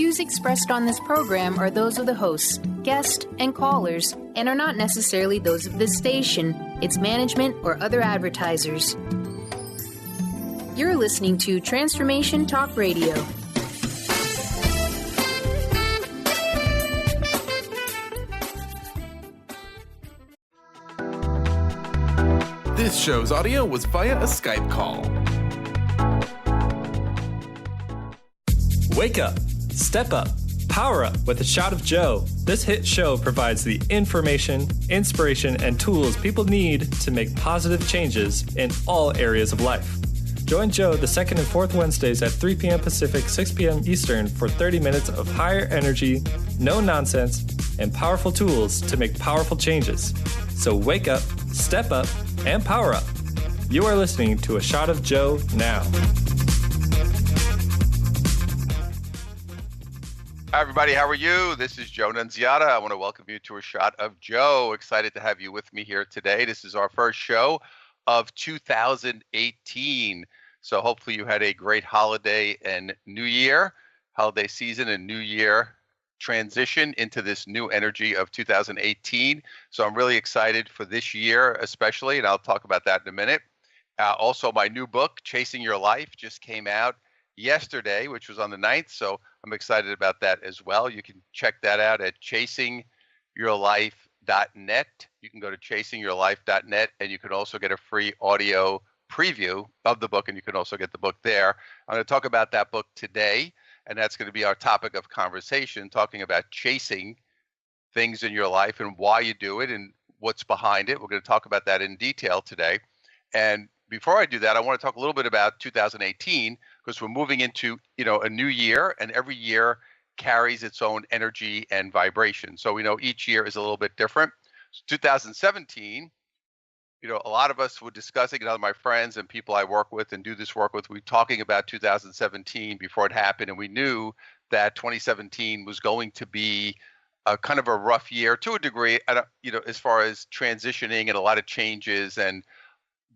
views expressed on this program are those of the hosts, guests, and callers, and are not necessarily those of this station, its management, or other advertisers. You're listening to Transformation Talk Radio. This show's audio was via a Skype call. Wake up, step up, power up with a shot of Joe. This hit show provides the information, inspiration, and tools people need to make positive changes in all areas of life. Join Joe the second and fourth Wednesdays at 3 p.m. Pacific, 6 p.m. Eastern for 30 minutes of higher energy, no nonsense, and powerful tools to make powerful changes. So wake up, step up, and power up. You are listening to A Shot of Joe now. Hi, everybody. How are you? This is Joe Nunziata. I want to welcome you to A Shot of Joe. Excited to have you with me here today. This is our first show of 2018. So hopefully you had a great holiday and New Year, holiday season and New Year transition into this new energy of 2018. So I'm really excited for this year especially, and I'll talk about that in a minute. Also, my new book, Chasing Your Life, just came out yesterday, which was on the 9th. So I'm excited about that as well. You can check that out at chasingyourlife.net. You can go to chasingyourlife.net, and you can also get a free audio preview of the book, and you can also get the book there. I'm going to talk about that book today, and that's going to be our topic of conversation, talking about chasing things in your life and why you do it and what's behind it. We're going to talk about that in detail today. And before I do that, I want to talk a little bit about 2018, because we're moving into, a new year, and every year carries its own energy and vibration. So we know each year is a little bit different. So 2017, a lot of us were discussing, my friends and people I work with and do this work with, we were talking about 2017 before it happened, and we knew that 2017 was going to be a kind of a rough year to a degree, as far as transitioning and a lot of changes and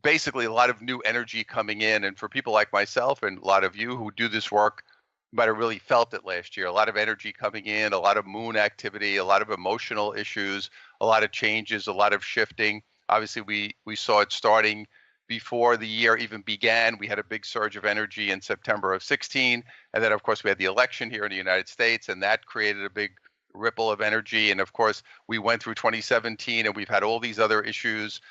basically a lot of new energy coming in. And for people like myself and a lot of you who do this work, you might have really felt it last year. A lot of energy coming in, a lot of moon activity, a lot of emotional issues, a lot of changes, a lot of shifting. Obviously, we saw it starting before the year even began. We had a big surge of energy in September of 16. And then, of course, we had the election here in the United States, and that created a big ripple of energy. And, of course, we went through 2017, and we've had all these other issues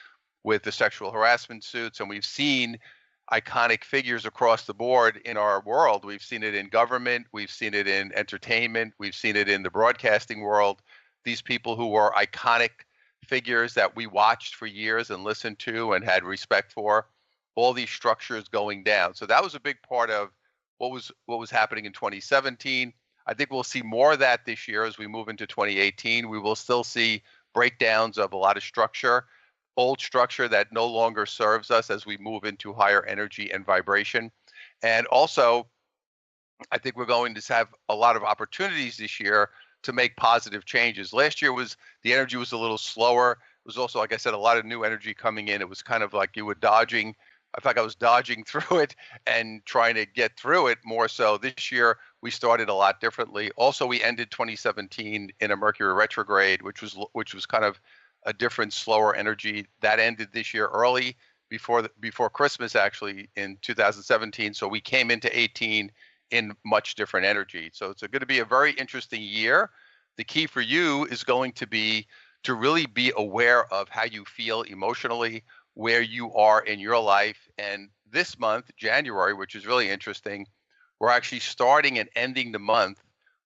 with the sexual harassment suits. And we've seen iconic figures across the board in our world. We've seen it in government. We've seen it in entertainment. We've seen it in the broadcasting world. These people who were iconic figures that we watched for years and listened to and had respect for, all these structures going down. So that was a big part of what was happening in 2017. I think we'll see more of that this year as we move into 2018. We will still see breakdowns of a lot of structure, old structure that no longer serves us as we move into higher energy and vibration. And also, I think we're going to have a lot of opportunities this year to make positive changes. Last year the energy was a little slower. It was also, like I said, a lot of new energy coming in. It was kind of like you were dodging. I felt like I was dodging through it and trying to get through it more so. This year, we started a lot differently. Also, we ended 2017 in a Mercury retrograde, which was kind of a different, slower energy. That ended this year early, before Christmas, actually, in 2017. So we came into 18 in much different energy. So it's going to be a very interesting year. The key for you is going to be to really be aware of how you feel emotionally, where you are in your life. And this month, January, which is really interesting, we're actually starting and ending the month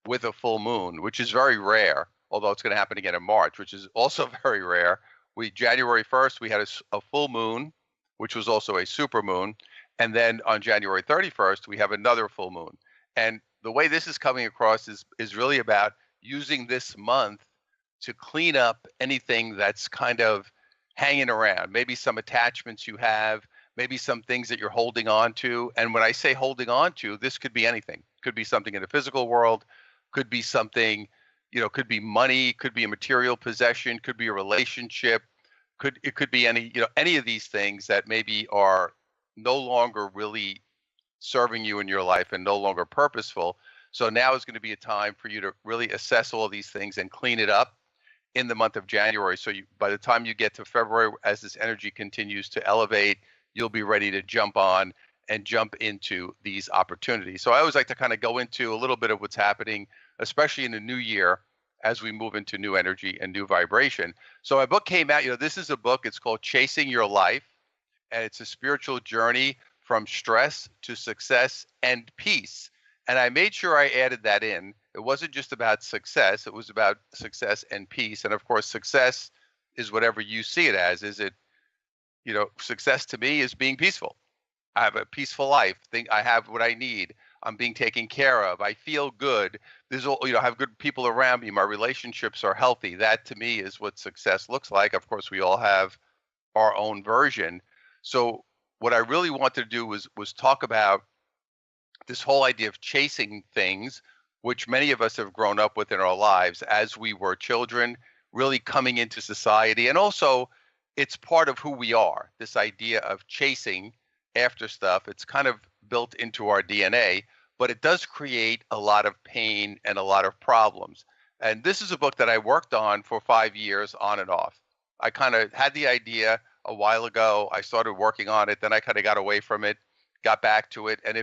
with a full moon, which is very rare, although it's going to happen again in March, which is also very rare. January 1st, we had a full moon, which was also a super moon. And then on January 31st, we have another full moon. And the way this is coming across is really about using this month to clean up anything that's kind of hanging around, maybe some attachments you have, maybe some things that you're holding on to. And when I say holding on to, this could be anything. Could be something in the physical world, could be something, could be money, could be a material possession, could be a relationship, it could be any of these things that maybe are no longer really serving you in your life and no longer purposeful. So now is going to be a time for you to really assess all these things and clean it up in the month of January. So by the time you get to February, as this energy continues to elevate, you'll be ready to jump on and jump into these opportunities. So I always like to kind of go into a little bit of what's happening, especially in the new year, as we move into new energy and new vibration. So my book came out, this is a book, it's called Chasing Your Life, and it's a spiritual journey from stress to success and peace. And I made sure I added that in. It wasn't just about success, it was about success and peace. And of course, success is whatever you see it as. Is it, success to me is being peaceful. I have a peaceful life. I have what I need. I'm being taken care of. I feel good. I have good people around me. My relationships are healthy. That to me is what success looks like. Of course, we all have our own version. So what I really wanted to do was talk about this whole idea of chasing things, which many of us have grown up with in our lives as we were children, really coming into society. And also, it's part of who we are, this idea of chasing after stuff. It's kind of built into our DNA, but it does create a lot of pain and a lot of problems. And this is a book that I worked on for 5 years on and off. I kind of had the idea a while ago. I started working on it. Then I kind of got away from it, got back to it. And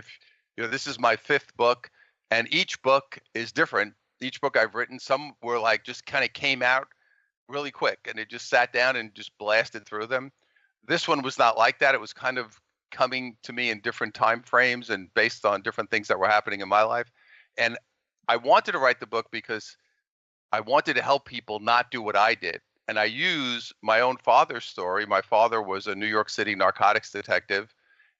this is my 5th book, and each book is different. Each book I've written, some were like just kind of came out really quick and it just sat down and just blasted through them. This one was not like that. It was kind of coming to me in different time frames and based on different things that were happening in my life. And I wanted to write the book because I wanted to help people not do what I did. And I use my own father's story. My father was a New York City narcotics detective,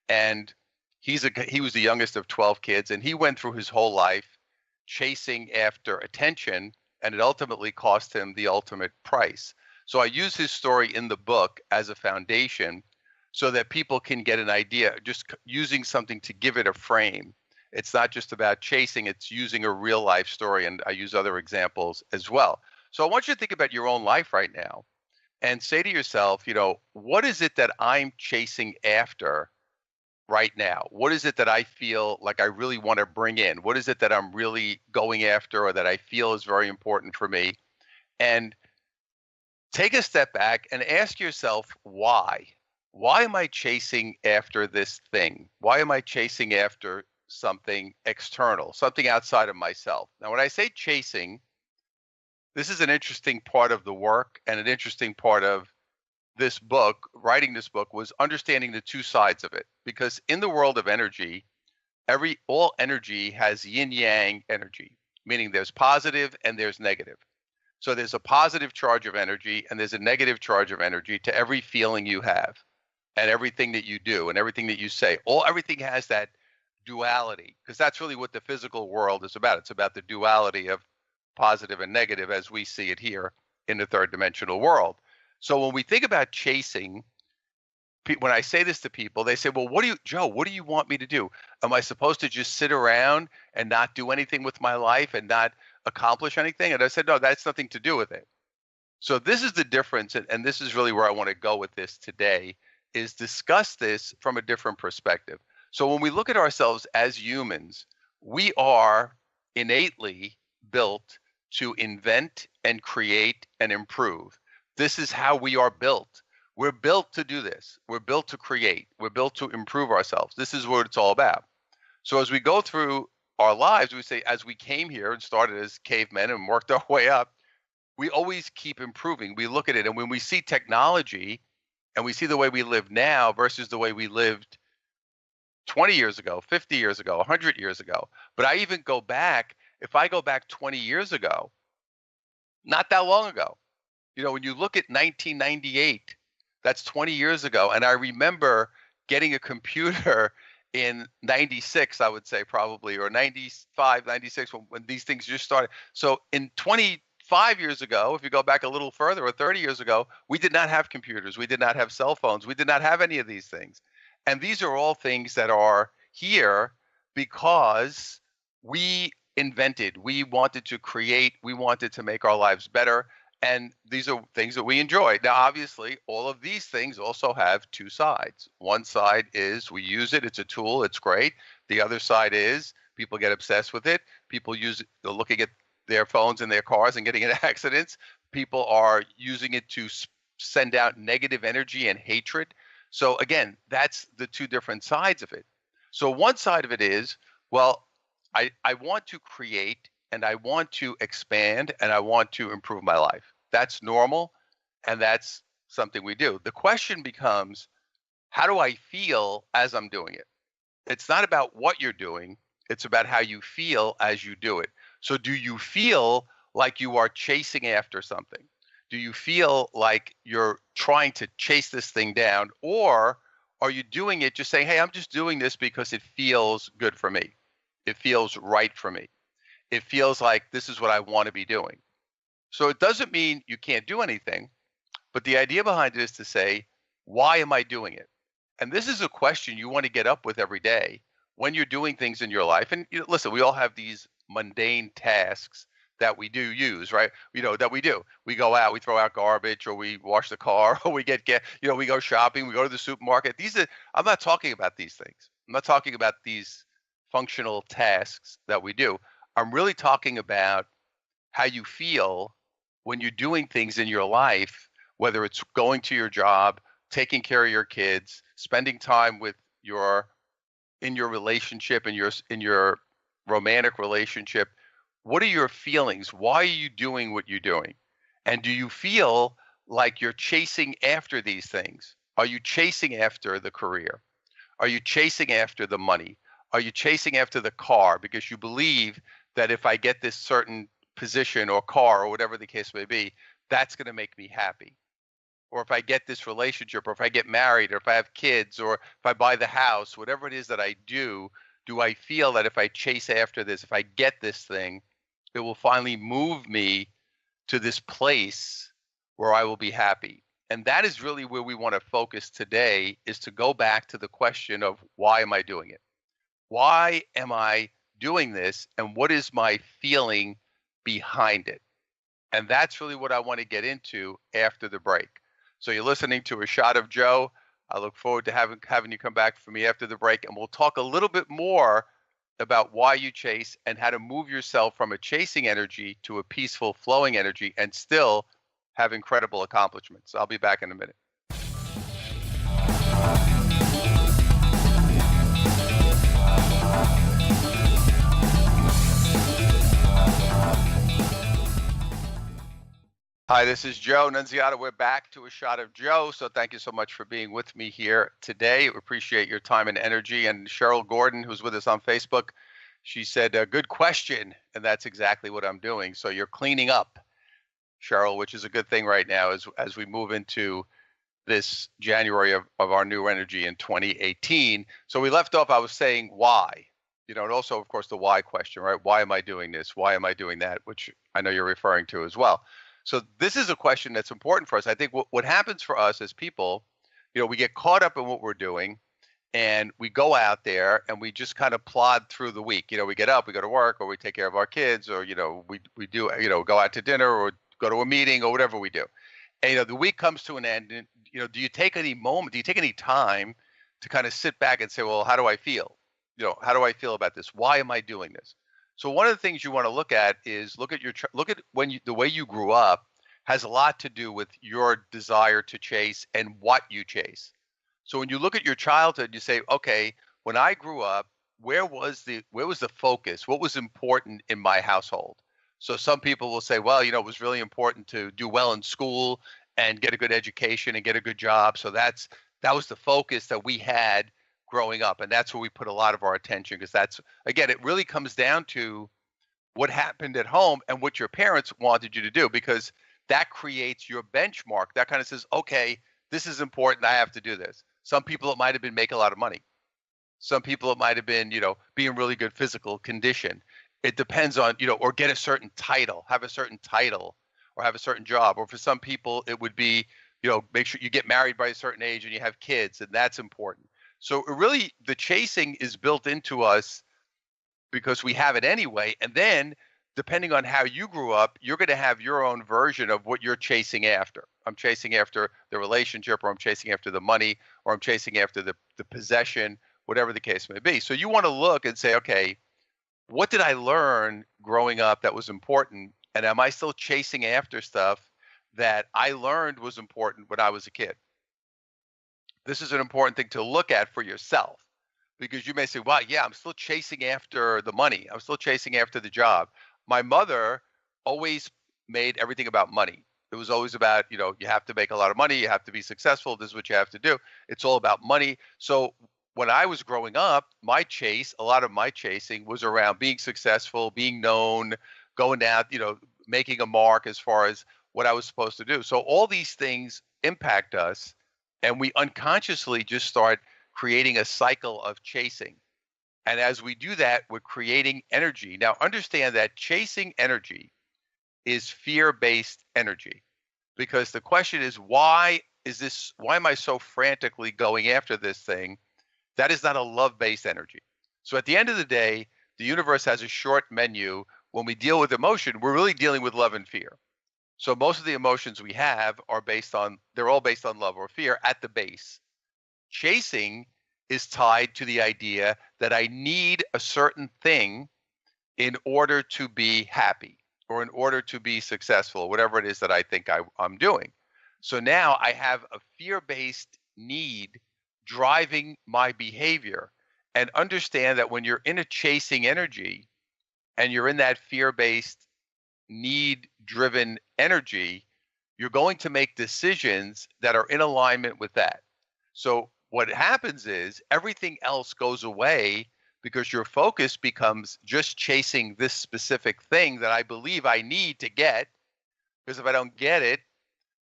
and he was the youngest of 12 kids, and he went through his whole life chasing after attention, and it ultimately cost him the ultimate price. So I use his story in the book as a foundation so that people can get an idea, just using something to give it a frame. It's not just about chasing, it's using a real life story, and I use other examples as well. So I want you to think about your own life right now and say to yourself, what is it that I'm chasing after right now? What is it that I feel like I really want to bring in? What is it that I'm really going after or that I feel is very important for me? And take a step back and ask yourself, why? Why am I chasing after this thing? Why am I chasing after something external, something outside of myself? Now, when I say chasing, this is an interesting part of the work, and an interesting part of this book, writing this book, was understanding the two sides of it. Because in the world of energy, all energy has yin yang energy, meaning there's positive and there's negative. So there's a positive charge of energy and there's a negative charge of energy to every feeling you have and everything that you do and everything that you say. Everything has that duality, because that's really what the physical world is about. It's about the duality of positive and negative as we see it here in the third dimensional world. So when we think about chasing, when I say this to people, they say, well, Joe, what do you want me to do? Am I supposed to just sit around and not do anything with my life and not accomplish anything? And I said, no, that's nothing to do with it. So this is the difference. And this is really where I want to go with this today, is discuss this from a different perspective. So when we look at ourselves as humans, we are innately built to invent and create and improve. This is how we are built. We're built to do this. We're built to create. We're built to improve ourselves. This is what it's all about. So as we go through our lives, we say, as we came here and started as cavemen and worked our way up, we always keep improving. We look at it, and when we see technology and we see the way we live now versus the way we lived 20 years ago, 50 years ago, 100 years ago. But I even go back, if I go back 20 years ago, not that long ago, when you look at 1998, that's 20 years ago. And I remember getting a computer in 96, I would say probably, or 95, 96, when these things just started. So in 25 years ago, if you go back a little further, or 30 years ago, we did not have computers. We did not have cell phones. We did not have any of these things. And these are all things that are here because we invented, we wanted to create, we wanted to make our lives better. And these are things that we enjoy. Now, obviously, all of these things also have two sides. One side is we use it, it's a tool, it's great. The other side is People get obsessed with it. People they're looking at their phones in their cars and getting in accidents. People are using it to send out negative energy and hatred. So again, that's the two different sides of it. So one side of it is, well, I want to create and I want to expand and I want to improve my life. That's normal and that's something we do. The question becomes, how do I feel as I'm doing it? It's not about what you're doing, it's about how you feel as you do it. So do you feel like you are chasing after something? Do you feel like you're trying to chase this thing down? Or are you doing it just saying, hey, I'm just doing this because it feels good for me. It feels right for me. It feels like this is what I want to be doing. So it doesn't mean you can't do anything, but the idea behind it is to say, why am I doing it? And this is a question you want to get up with every day when you're doing things in your life. And listen, we all have these mundane tasks that we do use, right? That we do. We go out, we throw out garbage, or we wash the car, or we we go shopping, we go to the supermarket. I'm not talking about these things. I'm not talking about these functional tasks that we do. I'm really talking about how you feel when you're doing things in your life, whether it's going to your job, taking care of your kids, spending time in your relationship, in your romantic relationship. What are your feelings? Why are you doing what you're doing? And do you feel like you're chasing after these things? Are you chasing after the career? Are you chasing after the money? Are you chasing after the car because you believe that if I get this certain position or car or whatever the case may be, that's going to make me happy? Or if I get this relationship, or if I get married, or if I have kids, or if I buy the house, whatever it is that I do I feel that if I chase after this, if I get this thing, it will finally move me to this place where I will be happy? And that is really where we want to focus today, is to go back to the question of, why am I doing it? Why am I doing this? And what is my feeling behind it? And that's really what I want to get into after the break. So you're listening to A Shot of Joe. I look forward to having you come back for me after the break, and we'll talk a little bit more about why you chase and how to move yourself from a chasing energy to a peaceful, flowing energy and still have incredible accomplishments. I'll be back in a minute. Hi, this is Joe Nunziata. We're back to A Shot of Joe. So thank you so much for being with me here today. We appreciate your time and energy. And Cheryl Gordon, who's with us on Facebook, she said, good question. And that's exactly what I'm doing. So you're cleaning up, Cheryl, which is a good thing right now as we move into this January of our new energy in 2018. So we left off, I was saying why, and also, of course, the why question, right? Why am I doing this? Why am I doing that? Which I know you're referring to as well. So this is a question that's important for us. I think what happens for us as people, we get caught up in what we're doing, and we go out there and we just kind of plod through the week. We get up, we go to work, or we take care of our kids, or we do go out to dinner or go to a meeting or whatever we do. And the week comes to an end. And, do you take any time to kind of sit back and say, well, how do I feel? How do I feel about this? Why am I doing this? So one of the things you want to look at is look at the way you grew up has a lot to do with your desire to chase and what you chase. So when you look at your childhood, you say, okay, when I grew up, where was the focus? What was important in my household? So some people will say, well, it was really important to do well in school and get a good education and get a good job. So that was the focus that we had growing up. And that's where we put a lot of our attention, because again, it really comes down to what happened at home and what your parents wanted you to do, because that creates your benchmark. That kind of says, okay, this is important. I have to do this. Some people, it might have been make a lot of money. Some people, it might have been, be in really good physical condition. It depends on, or get a certain title, have a certain title, or have a certain job. Or for some people, it would be, make sure you get married by a certain age and you have kids, and that's important. So really, the chasing is built into us because we have it anyway. And then, depending on how you grew up, you're going to have your own version of what you're chasing after. I'm chasing after the relationship, or I'm chasing after the money, or I'm chasing after the possession, whatever the case may be. So you want to look and say, okay, what did I learn growing up that was important? And am I still chasing after stuff that I learned was important when I was a kid? This is an important thing to look at for yourself because you may say, well, yeah, I'm still chasing after the money. I'm still chasing after the job. My mother always made everything about money. It was always about, you have to make a lot of money. You have to be successful. This is what you have to do. It's all about money. So when I was growing up, a lot of my chasing was around being successful, being known, going out, making a mark as far as what I was supposed to do. So all these things impact us, and we unconsciously just start creating a cycle of chasing. And as we do that, we're creating energy. Now, understand that chasing energy is fear-based energy, because the question is, why am I so frantically going after this thing? That is not a love-based energy. So at the end of the day, the universe has a short menu. When we deal with emotion, we're really dealing with love and fear. So most of the emotions we have they're all based on love or fear at the base. Chasing is tied to the idea that I need a certain thing in order to be happy or in order to be successful, whatever it is that I think I'm doing. So now I have a fear-based need driving my behavior. And understand that when you're in a chasing energy and you're in that fear-based need-driven energy, you're going to make decisions that are in alignment with that. So what happens is everything else goes away because your focus becomes just chasing this specific thing that I believe I need to get. Because if I don't get it,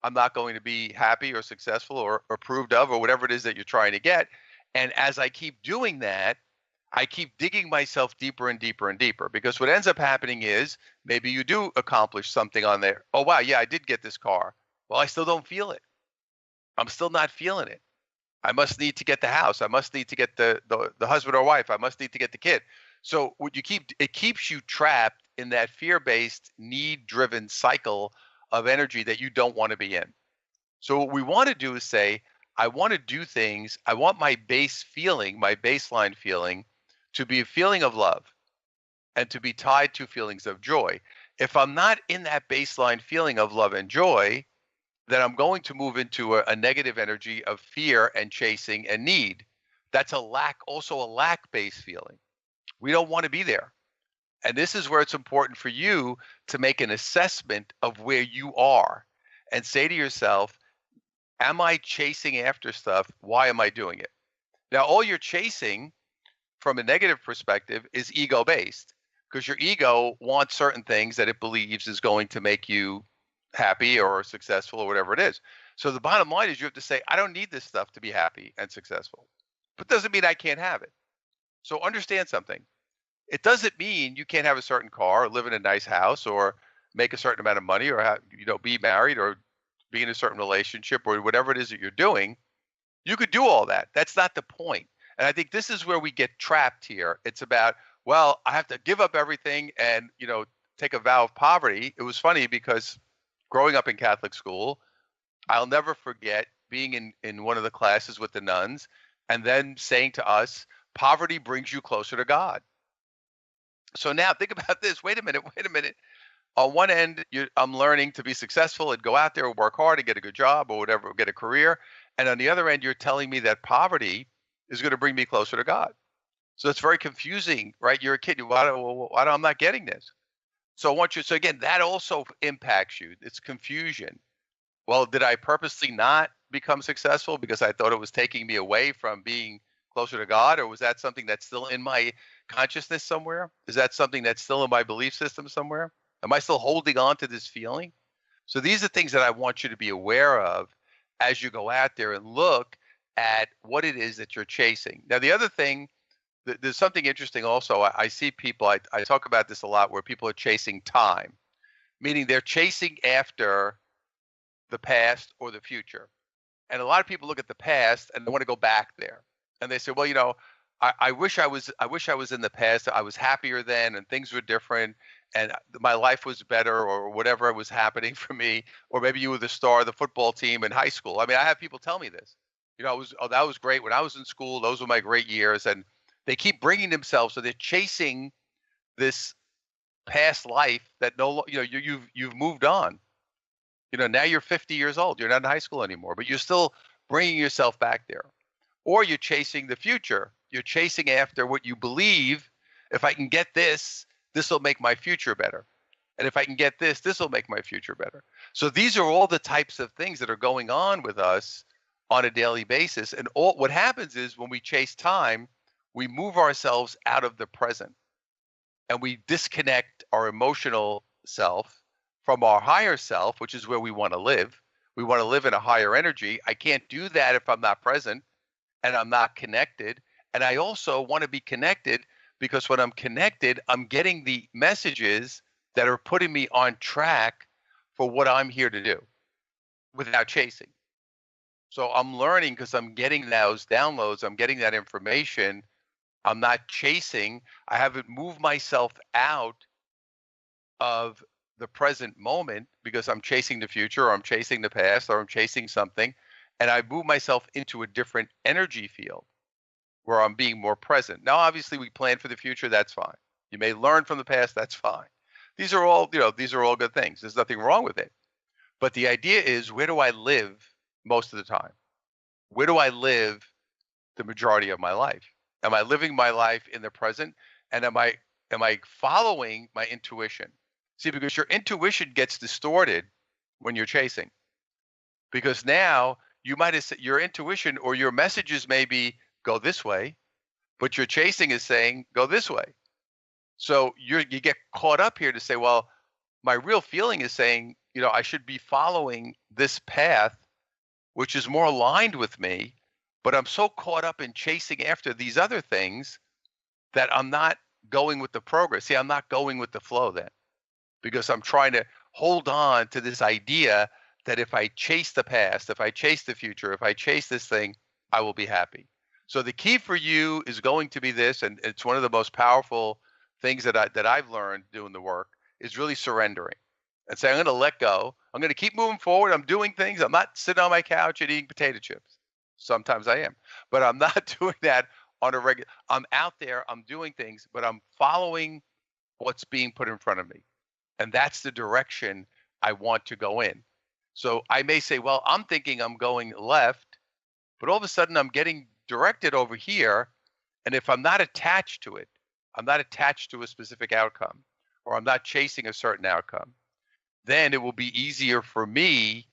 I'm not going to be happy or successful or approved of or whatever it is that you're trying to get. And as I keep doing that, I keep digging myself deeper and deeper and deeper, because what ends up happening is maybe you do accomplish something on there. Oh, wow, yeah, I did get this car. Well, I still don't feel it. I'm still not feeling it. I must need to get the house. I must need to get the husband or wife. I must need to get the kid. So it keeps you trapped in that fear-based, need-driven cycle of energy that you don't want to be in. So what we want to do is say, I want to do things. I want my baseline feeling to be a feeling of love and to be tied to feelings of joy. If I'm not in that baseline feeling of love and joy, then I'm going to move into a negative energy of fear and chasing and need. That's also a lack-based feeling. We don't want to be there. And this is where it's important for you to make an assessment of where you are and say to yourself, am I chasing after stuff? Why am I doing it? Now, all you're chasing from a negative perspective is ego-based, because your ego wants certain things that it believes is going to make you happy or successful or whatever it is. So the bottom line is you have to say, I don't need this stuff to be happy and successful. But doesn't mean I can't have it. So understand something. It doesn't mean you can't have a certain car or live in a nice house or make a certain amount of money or be married or be in a certain relationship or whatever it is that you're doing. You could do all that. That's not the point. And I think this is where we get trapped here. It's about, well, I have to give up everything and, take a vow of poverty. It was funny because growing up in Catholic school, I'll never forget being in one of the classes with the nuns and then saying to us, poverty brings you closer to God. So now think about this. Wait a minute. On one end, I'm learning to be successful and go out there and work hard and get a good job or whatever, get a career. And on the other end, you're telling me that poverty is going to bring me closer to God. So it's very confusing, right? You're a kid. I'm not getting this. So again, that also impacts you. It's confusion. Well, did I purposely not become successful because I thought it was taking me away from being closer to God? Or was that something that's still in my consciousness somewhere? Is that something that's still in my belief system somewhere? Am I still holding on to this feeling? So these are things that I want you to be aware of as you go out there and look at what it is that you're chasing. Now, the other thing, there's something interesting also. I see people, I talk about this a lot, where people are chasing time, meaning they're chasing after the past or the future. And a lot of people look at the past and they want to go back there. And they say, well, I wish I was in the past. I was happier then and things were different and my life was better or whatever was happening for me. Or maybe you were the star of the football team in high school. I mean, I have people tell me this. That was great when I was in school. Those were my great years. And they keep bringing themselves. So they're chasing this past life that you've moved on. Now you're 50 years old. You're not in high school anymore, but you're still bringing yourself back there. Or you're chasing the future. You're chasing after what you believe. If I can get this, this will make my future better. And if I can get this, this will make my future better. So these are all the types of things that are going on with us on a daily basis. And what happens is when we chase time, we move ourselves out of the present and we disconnect our emotional self from our higher self, which is where we want to live. We want to live in a higher energy. I can't do that if I'm not present and I'm not connected. And I also want to be connected because when I'm connected, I'm getting the messages that are putting me on track for what I'm here to do without chasing. So I'm learning because I'm getting those downloads. I'm getting that information. I'm not chasing. I haven't moved myself out of the present moment because I'm chasing the future or I'm chasing the past or I'm chasing something. And I move myself into a different energy field where I'm being more present. Now, obviously, we plan for the future. That's fine. You may learn from the past. That's fine. These are all good things. There's nothing wrong with it. But the idea is, where do I live most of the time? Where do I live the majority of my life? Am I living my life in the present? And am I following my intuition? See, because your intuition gets distorted when you're chasing. Because now you might have said your intuition or your messages may be go this way, but your chasing is saying go this way. So you get caught up here to say, well, my real feeling is saying, I should be following this path, which is more aligned with me, but I'm so caught up in chasing after these other things that I'm not going with the progress. See, I'm not going with the flow then, because I'm trying to hold on to this idea that if I chase the past, if I chase the future, if I chase this thing, I will be happy. So the key for you is going to be this, and it's one of the most powerful things that I've learned doing the work, is really surrendering and saying, I'm going to let go. I'm going to keep moving forward. I'm doing things. I'm not sitting on my couch and eating potato chips. Sometimes I am, but I'm not doing that on a regular. I'm out there. I'm doing things, but I'm following what's being put in front of me. And that's the direction I want to go in. So I may say, well, I'm thinking I'm going left, but all of a sudden I'm getting directed over here. And if I'm not attached to it, I'm not attached to a specific outcome, or I'm not chasing a certain outcome, then it will be easier for me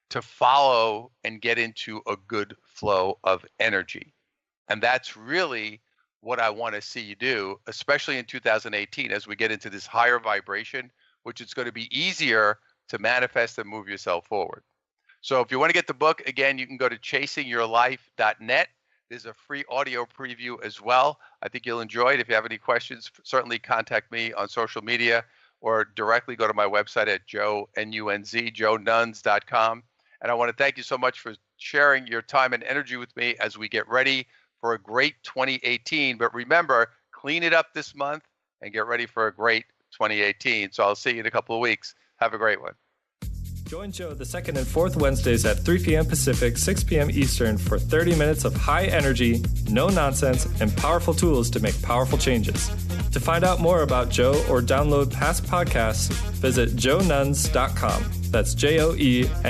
to follow and get into a good flow of energy. And that's really what I want to see you do, especially in 2018, as we get into this higher vibration, which is going to be easier to manifest and move yourself forward. So if you want to get the book, again, you can go to chasingyourlife.net. There's a free audio preview as well. I think you'll enjoy it. If you have any questions, certainly contact me on social media or directly go to my website at joenunz.com. And I want to thank you so much for sharing your time and energy with me as we get ready for a great 2018. But remember, clean it up this month and get ready for a great 2018. So I'll see you in a couple of weeks. Have a great one. Join Joe the second and fourth Wednesdays at 3 p.m. Pacific, 6 p.m. Eastern for 30 minutes of high energy, no nonsense, and powerful tools to make powerful changes. To find out more about Joe or download past podcasts, visit joenunz.com. That's JOENUNZ.com.